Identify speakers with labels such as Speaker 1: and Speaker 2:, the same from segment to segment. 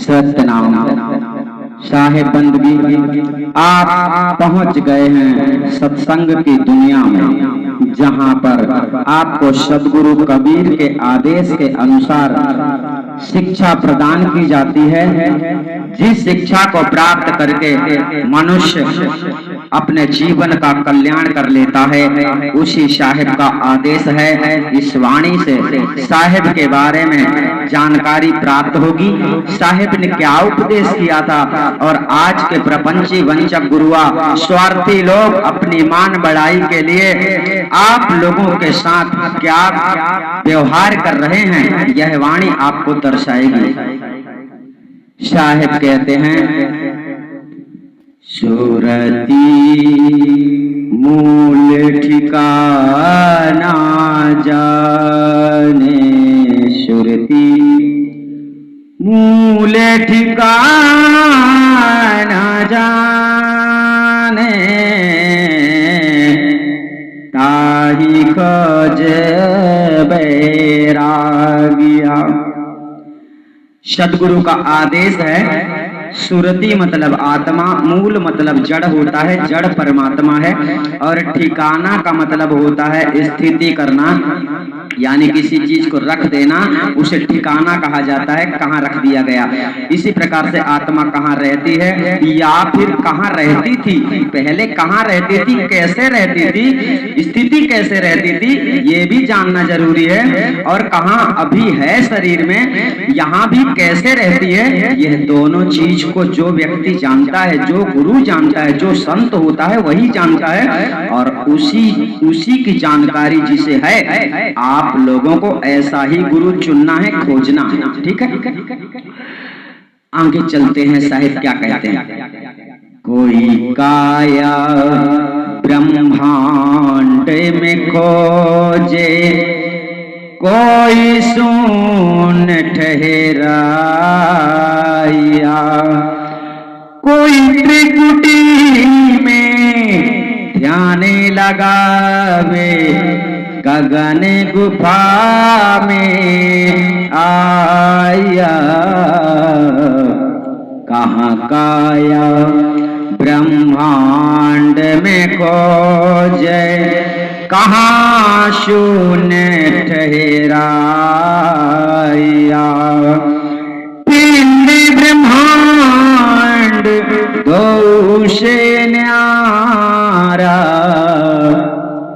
Speaker 1: सतनाम। साहेब बंदगी, आप पहुंच गए हैं सत्संग की दुनिया में, जहां पर आपको सदगुरु कबीर के आदेश के अनुसार शिक्षा प्रदान की जाती है। जिस शिक्षा को प्राप्त करके मनुष्य अपने जीवन का कल्याण कर लेता है, उसी साहिब का आदेश है। इस वाणी से साहिब के बारे में जानकारी प्राप्त होगी। साहिब ने क्या उपदेश किया था और आज के प्रपंची वंचक गुरुआ स्वार्थी लोग अपनी मान बढ़ाई के लिए आप लोगों के साथ क्या व्यवहार कर रहे हैं, यह वाणी आपको दर्शाएगी। साहिब कहते हैं, सुरती मूल ठिकाना जाने, सुरती मूल ठिकाना जाने, ताही खोज बैरागिया। सदगुरु का आदेश है। सुरती मतलब आत्मा, मूल मतलब जड़ होता है, जड़ परमात्मा है, और ठिकाना का मतलब होता है स्थिति करना, यानी किसी चीज को रख देना, उसे ठिकाना कहा जाता है, कहाँ रख दिया गया। इसी प्रकार से आत्मा कहाँ रहती है या फिर कहाँ रहती थी, पहले कहाँ रहती थी, कैसे रहती थी, स्थिति कैसे रहती थी, ये भी जानना जरूरी है। और कहाँ अभी है शरीर में, यहाँ भी कैसे रहती है, यह दोनों चीज को जो व्यक्ति जानता है, जो गुरु जानता है, जो संत होता है, वही जानता है। और उसी की जानकारी जिसे है, आप लोगों को ऐसा ही गुरु चुनना है, खोजना है। ठीक है, आगे चलते हैं। साहिब क्या कहते हैं, कोई काया ब्रह्मांड में खोजे, कोई सुन ठहराया, कोई त्रिकुटी में ध्यान लगावे, गगन गुफा में आया, कहाँ काया ब्रह्मांड में खोजे, कहाँ शून्य ठहराया, पिंड ब्रह्मांड दो से न्यारा,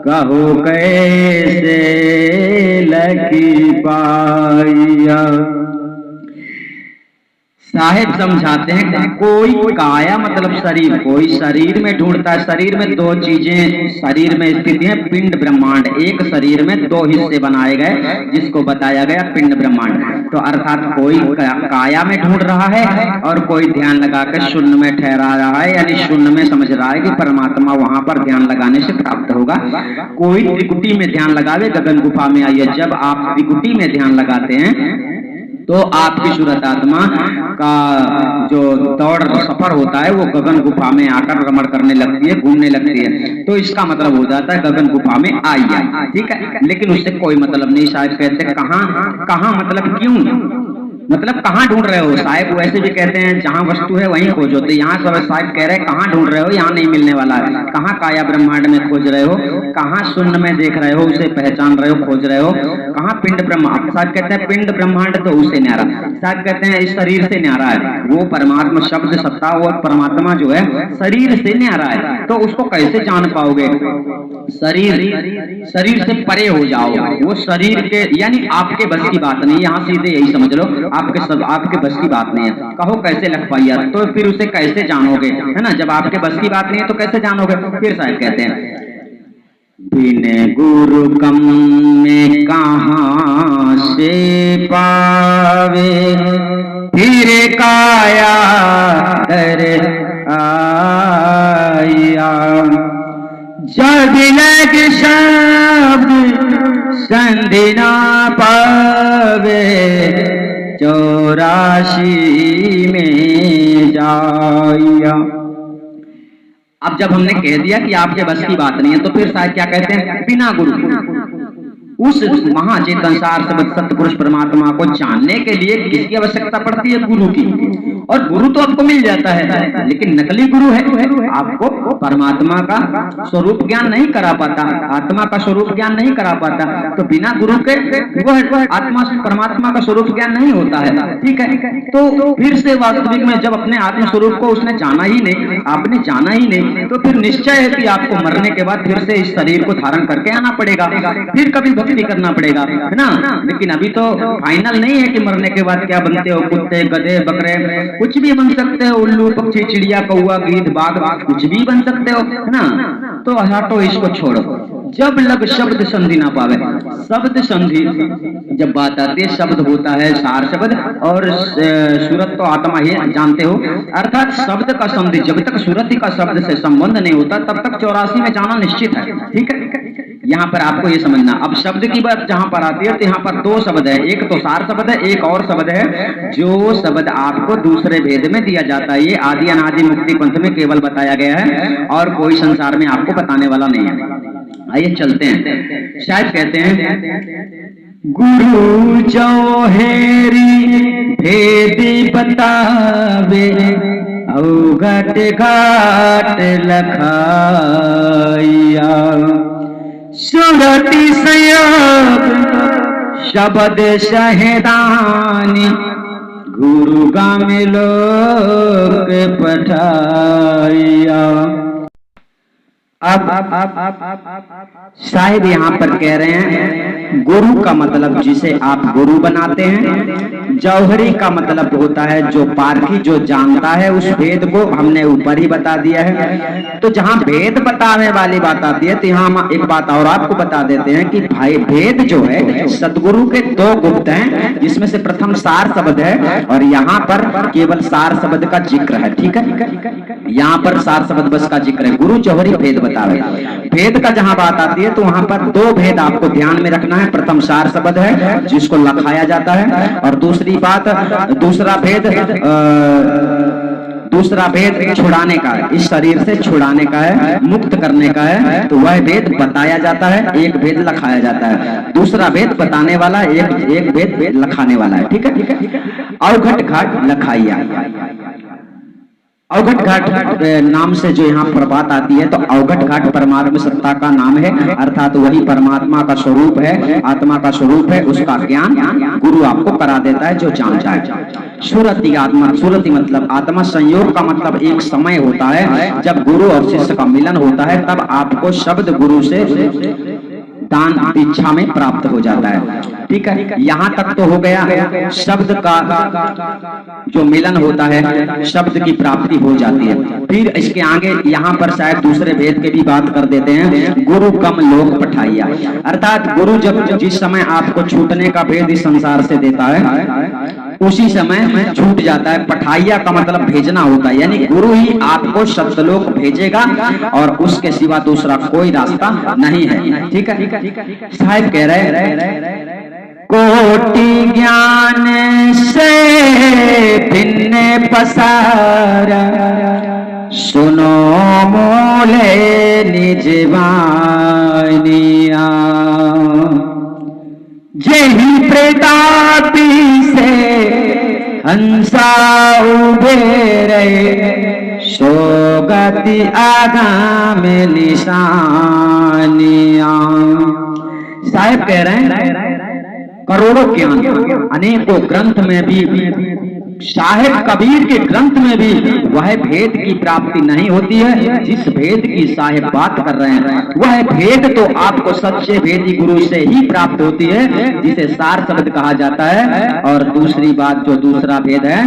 Speaker 1: कहो कैसे लगी पाया। साहिब समझाते हैं कि कोई काया मतलब शरीर, कोई शरीर में ढूंढता है। शरीर में दो चीजें शरीर में स्थित हैं, पिंड ब्रह्मांड। एक शरीर में दो हिस्से बनाए गए, जिसको बताया गया पिंड ब्रह्मांड। तो अर्थात कोई काया में ढूंढ रहा है और कोई ध्यान लगाकर शून्य में ठहरा रहा है, यानी शून्य में समझ रहा है कि परमात्मा वहां पर ध्यान लगाने से प्राप्त होगा। कोई त्रिकुटी में ध्यान लगावे, गगन गुफा में आइए। जब आप त्रिकुटी में ध्यान लगाते हैं तो आपकी सूरत आत्मा का जो दौड़ सफर होता है, वो गगन गुफा में आकर रमण करने लगती है, घूमने लगती है। तो इसका मतलब हो जाता है गगन गुफा में आइए। ठीक है, लेकिन उससे कोई मतलब नहीं। साहिब कहते हैं कहाँ मतलब क्यों, मतलब कहाँ ढूंढ रहे हो। साहिब वैसे भी कहते हैं जहाँ वस्तु है वहीं खोजो। तो यहाँ सब साहिब कह रहे हैं कहाँ ढूंढ रहे हो, यहाँ नहीं मिलने वाला है। कहाँ काया ब्रह्मांड में खोज रहे हो, कहाँ शून्य में देख रहे हो, उसे पहचान रहे हो, खोज रहे हो। कहाँ पिंड ब्रह्मांड। साहिब कहते हैं पिंड ब्रह्मांड तो उससे न्यारा। साहिब कहते हैं इस शरीर से न्यारा है। वो परमात्मा शब्द सत्ता, वो परमात्मा जो है शरीर से न्यारा है। तो उसको कैसे जान पाओगे, शरीर से परे हो जाओ। वो शरीर के यानी आपके बस की बात नहीं। यहाँ सीधे यही समझ लो, आपके बस की बात नहीं है। कहो कैसे लग पाइया, तो फिर उसे कैसे जानोगे, है ना। जब आपके बस की बात नहीं है तो कैसे जानोगे। फिर साहिब कहते हैं, बिन गुरु कम में कहाँ से पावे, फिर काया दर आया, जब लग शब्द संधि ना पावे, 84 में जाया। अब जब हमने कह दिया कि आपके बस की बात नहीं है, तो फिर शायद क्या कहते हैं, बिना गुरु। उस महाचेतन सार शब्द सत्पुरुष परमात्मा को जानने के लिए किसकी आवश्यकता पड़ती है? गुरु की। और गुरु तो आपको मिल जाता है, लेकिन नकली गुरु है, आपको परमात्मा का स्वरूप ज्ञान नहीं करा पाता, आत्मा का स्वरूप ज्ञान नहीं करा पाता। तो बिना गुरु के वह आत्मा परमात्मा का स्वरूप ज्ञान नहीं होता है। ठीक है, तो फिर से वास्तविक में जब अपने आत्म स्वरूप को उसने जाना ही नहीं, आपने जाना ही नहीं, तो फिर निश्चय है कि आपको मरने के बाद फिर से इस शरीर को धारण करके आना पड़ेगा, फिर कभी भक्ति करना पड़ेगा, है ना। लेकिन अभी तो फाइनल नहीं है कि मरने के बाद क्या बनते हो, कुत्ते गधे बकरे कुछ भी बन सकते हो, उल्लू पक्षी चिड़िया कौआ गीद बाघ कुछ भी बन सकते हो, है ना। तो हटो, इसको छोड़ो। जब लग शब्द संधि ना पावे, शब्द संधि जब बात आती है, शब्द होता है सार शब्द और सूरत तो आत्मा ही जानते हो, अर्थात शब्द का संधि जब तक सूरत का शब्द से संबंध नहीं होता तब तक 84 में जाना निश्चित है। ठीक है, यहाँ पर आपको ये समझना। अब शब्द की बात जहाँ पर आती है तो यहाँ पर दो शब्द है, एक तो सार शब्द है, एक और शब्द है जो शब्द आपको दूसरे भेद में दिया जाता है। ये आदि अनादि मुक्ति पंथ में केवल बताया गया है और कोई संसार में आपको बताने वाला नहीं है। आइए चलते हैं। शायद कहते हैं गुरु जो हेरी भेदी बतावे अवघट घाट लखाइया सुरति संयोग शब्द शहदानी गुरु गाम लोक पठाइया। अब शायद यहाँ पर कह रहे हैं गुरु का मतलब जिसे आप गुरु बनाते हैं, जौहरी का मतलब होता है जो पारखी जो जानता है उस भेद को, हमने ऊपर ही बता दिया है। तो जहाँ भेद बताने वाली बात आती है तो यहाँ हम एक बात और आपको बता देते हैं कि भाई भेद जो है सदगुरु के दो गुप्त हैं, जिसमें से प्रथम सार शब्द है और यहाँ पर केवल सार शब्द का जिक्र है। ठीक है, यहाँ पर सार शब्द बस का जिक्र है, गुरु जौहरी भेद बतावे। भेद का जहां बात आती है तो वहां पर दो भेद आपको ध्यान में रखना है। प्रथम सार शब्द है जिसको लखाया जाता है, और दूसरी बात दूसरा भेद छुड़ाने का है, इस शरीर से छुड़ाने का है, मुक्त करने का है। तो वह भेद बताया जाता है, एक भेद लखाया जाता है। दूसरा भेद बताने वाला, एक भेद लखाने वाला है। ठीक है, अवघट घाट लखाइया। अवघट घाट नाम से जो यहाँ पर बात आती है तो अवघट घाट परमात्मा सत्ता का नाम है, अर्थात वही परमात्मा का स्वरूप है, आत्मा का स्वरूप है। उसका ज्ञान गुरु आपको करा देता है जो जान जाए। सुरति आत्मा, सुरति मतलब आत्मा, संयोग का मतलब एक समय होता है जब गुरु और शिष्य का मिलन होता है, तब आपको शब्द गुरु से दान दीक्षा में प्राप्त हो जाता है। ठीक है, यहाँ तक तो हो गया, शब्द का जो मिलन होता है, शब्द की प्राप्ति हो जाती है। फिर इसके आगे यहाँ पर शायद दूसरे भेद के भी बात कर देते हैं, गुरु कम लोक पठाइया, अर्थात गुरु जब जिस समय आपको छूटने का भेद इस संसार से देता है उसी समय छूट जाता है। पठाइया का मतलब भेजना होता है, यानी गुरु ही आपको सत्यलोक भेजेगा और उसके सिवा दूसरा कोई रास्ता नहीं है। ठीक है, साहब कह रहे कोटि ज्ञान से भिन्न पसारा सुनो मोले निज वानिया यही प्रतापी से हंसा उभे रहे सो गति आगाम निशानिया। साहब कह रहे हैं करोड़ों ज्ञान, अनेकों ग्रंथ में भी, साहिब कबीर के ग्रंथ में भी वह भेद की प्राप्ति नहीं होती है जिस भेद की साहिब बात कर रहे हैं। वह भेद तो आपको सच्चे भेदी गुरु से ही प्राप्त होती है जिसे सार शब्द कहा जाता है। और दूसरी बात जो दूसरा भेद है,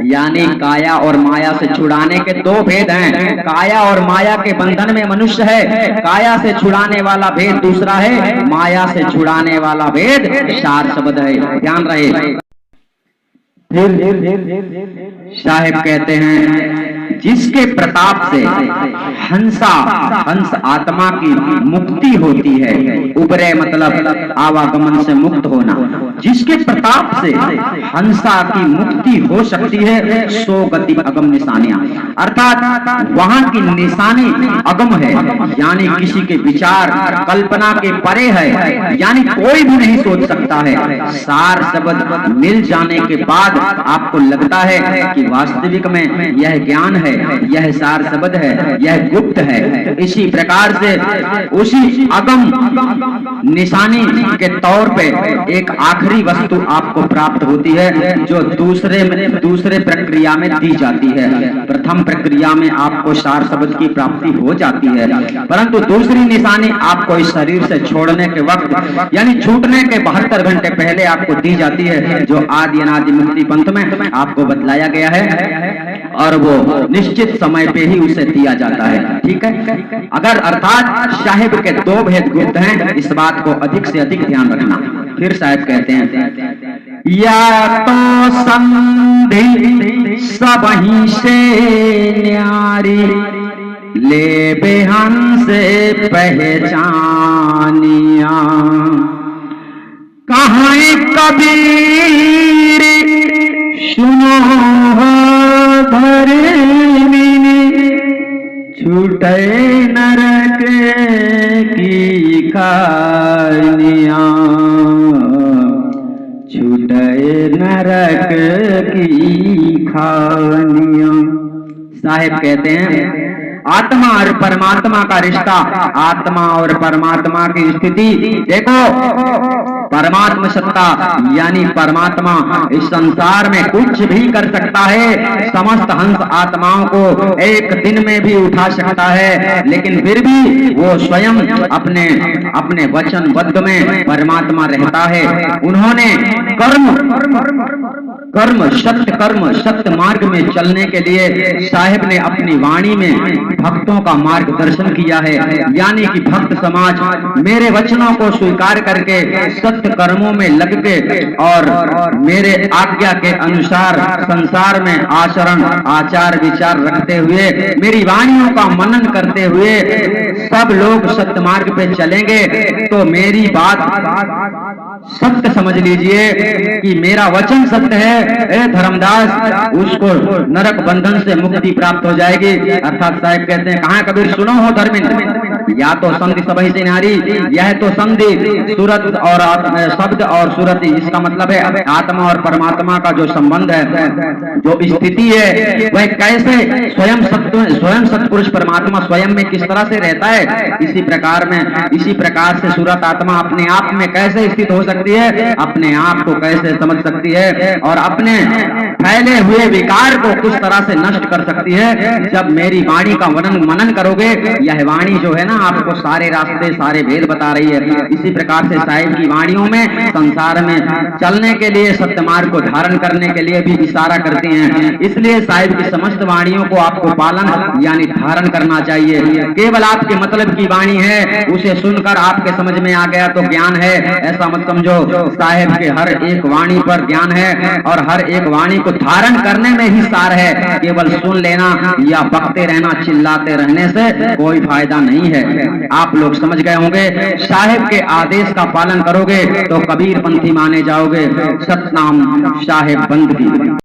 Speaker 1: यानी काया और माया से छुड़ाने के दो भेद हैं। काया और माया के बंधन में मनुष्य है, काया से छुड़ाने वाला भेद दूसरा है, माया से छुड़ाने वाला भेद सार शब्द है, ध्यान रहे। फिर साहिब कहते हैं जिसके प्रताप से हंस आत्मा की मुक्ति होती है, उबरे मतलब आवागमन से मुक्त होना, जिसके प्रताप से हंसा की मुक्ति हो सकती है, सो गति अगम निशानियां, अर्थात वहां की निशानी अगम है, यानी किसी के विचार कल्पना के परे है, यानी कोई भी नहीं सोच सकता है। सार शब्द मिल जाने के बाद आपको लगता है कि वास्तविक में यह ज्ञान है, यह सार शब्द है, यह गुप्त है। तो इसी प्रकार से उसी अगम निशानी के तौर पे एक आखिरी वस्तु आपको प्राप्त होती है जो दूसरे प्रक्रिया में दी जाती है। प्रथम प्रक्रिया में आपको सार शब्द की प्राप्ति हो जाती है, परंतु दूसरी निशानी आपको इस शरीर से छोड़ने के वक्त यानी छूटने के 72 घंटे पहले आपको दी जाती है, जो आदि अनादि मुक्ति पंथ में आपको बतलाया गया है, और वो निश्चित समय पे ही उसे दिया जाता है। ठीक है, अगर अर्थात साहिब के 2 भेद गुप्त हैं, इस बात को अधिक से अधिक ध्यान रखना। फिर साहिब कहते हैं, या तो संधि सबही से न्यारी, ले बेहन से पहचानिया, कहाँ कबीर सुनो धर्मिनी, छूटे नरक की खानिया, छूटे नरक की खानिया। साहिब कहते हैं, आत्मा और परमात्मा का रिश्ता, आत्मा और परमात्मा की स्थिति देखो। परमात्मा सत्ता यानी परमात्मा इस संसार में कुछ भी कर सकता है, समस्त हंस आत्माओं को एक दिन में भी उठा सकता है, लेकिन फिर भी वो स्वयं अपने वचनबद्ध में परमात्मा रहता है। उन्होंने कर्म सत्य मार्ग में चलने के लिए साहिब ने अपनी वाणी में भक्तों का मार्गदर्शन किया है, यानी कि भक्त समाज मेरे वचनों को स्वीकार करके सत्य कर्मों में लग के और मेरे आज्ञा के अनुसार संसार में आचरण आचार विचार रखते हुए मेरी वाणियों का मनन करते हुए सब लोग सत्य मार्ग पे चलेंगे, तो मेरी बात सत्य समझ लीजिए कि मेरा वचन सत्य है। ए धर्मदास, उसको नरक बंधन से मुक्ति प्राप्त हो जाएगी। अर्थात साहिब कहते हैं, कहाँ कबीर सुनो हो धर्मिन, या तो संधि सबही से नारी, यह तो संधि सूरत और शब्द और सूरत, इसका मतलब है आत्मा और परमात्मा का जो संबंध है, जो स्थिति है, वह कैसे स्वयं सत्पुरुष परमात्मा स्वयं में किस तरह से रहता है, इसी प्रकार से सूरत आत्मा अपने आप में कैसे स्थित हो सकती है, अपने आप को कैसे समझ सकती है और अपने फैले हुए विकार को किस तरह से नष्ट कर सकती है। जब मेरी वाणी का मनन करोगे, यह वाणी जो है ना आपको सारे रास्ते सारे भेद बता रही है। इसी प्रकार से साहिब की वाणियों में संसार में चलने के लिए, सत्य मार्ग को धारण करने के लिए भी इशारा करती हैं। इसलिए साहिब की समस्त वाणियों को आपको पालन यानी धारण करना चाहिए। केवल आपके मतलब की वाणी है, उसे सुनकर आपके समझ में आ गया तो ज्ञान है, ऐसा मत समझो। साहिब के हर एक वाणी पर ज्ञान है और हर एक वाणी को धारण करने में ही सार है। केवल सुन लेना या बकते रहना, चिल्लाते रहने से कोई फायदा नहीं है। आप लोग समझ गए होंगे। साहिब के आदेश का पालन करोगे तो कबीर पंथी माने जाओगे। सतनाम साहिब बंद की।